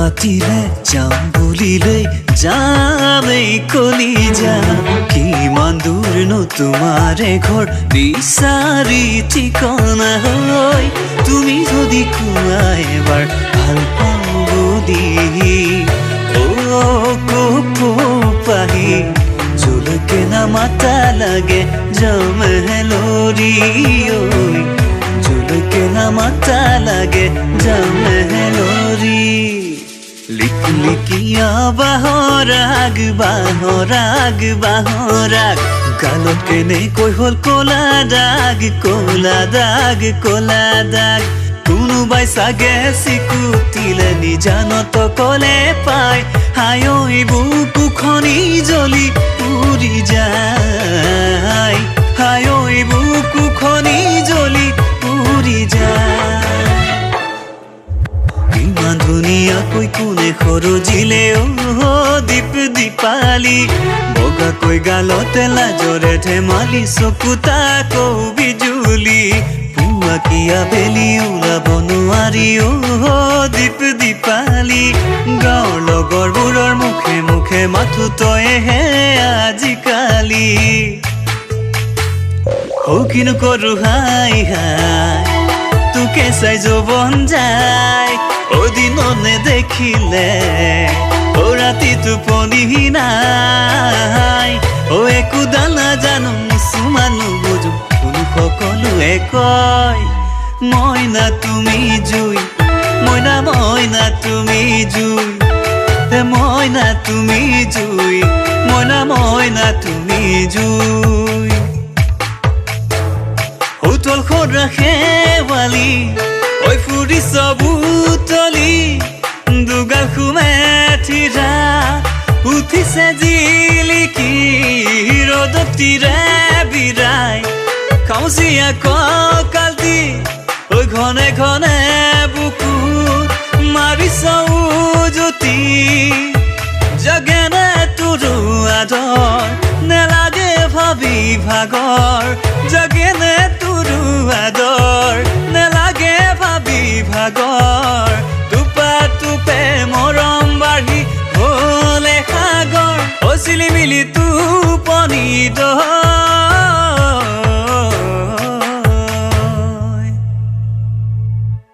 মাতিলে যাম বুলিলে যামেই কলিজা কিমান দূৰনো তোমাৰে ঘৰ বিচাৰি ঠিকনা হৈ তুমি যদি কোৱা এবাৰ ভাল পাওঁ বুলি পাহি জলকে নামাতা লাগে জমহেলৰি জলকে নামাতা লাগে জমহেলৰি লিকলিকিয়া বাহৰাগ বাহৰাগ বাহৰাগ গালত কেনেকৈ হ'ল ক'লা দাগ ক'লা দাগ ক'লা দাগ কোনোবাই চাগে চিকুটিলে নিজানত কলে পায় হায় বুকুখনি জ্বলি পুৰি যায় হায় বুকুখনি জ্বলি পুৰি যায় ইমান ধুনীয়াকৈ কোনে সৰজিলে দীপ দীপালি বগাকৈ গালতে লাজৰে ধেমালি চকুত আকৌ বিজুলি পুৱাকিয়া বেলি ওলাব নোৱাৰি দীপ দীপালি গাঁৱৰ লগৰবোৰৰ মুখে মুখে মাথো তইহে আজিকালি কিনো কৰো হাই হাই তোকে চাই যৌৱন যায় দিননে দেখিলে ৰাতি টোপনি নাই একো দানা জানো মুছুমানো বুজো কোনো সকলোৱে কয় মইনা তুমি জুই মইনা মইনা তুমি জুই মইনা তুমি জুই মইনা মইনা তুমি জুই উতল খৰা শেৱালি ঐ ফুৰিছ বুটলি দুগাল সুমেথিৰা উঠিছে জিলিকি ৰ'দত তিৰে বিৰাই খাউচিয়া কঁকালটি ঐ ঘনে ঘনে বুকু মাৰিছ উজুতি জগেনে তোৰো আদৰ নেলাগে ভাবি ভাগৰ জগেনে তোৰো আদৰ নেলাগে ভাবি ভাগৰ টোপা টোপে মৰম বাঢ়ি হ'লে সাগৰ চিলি মিলি টোপনি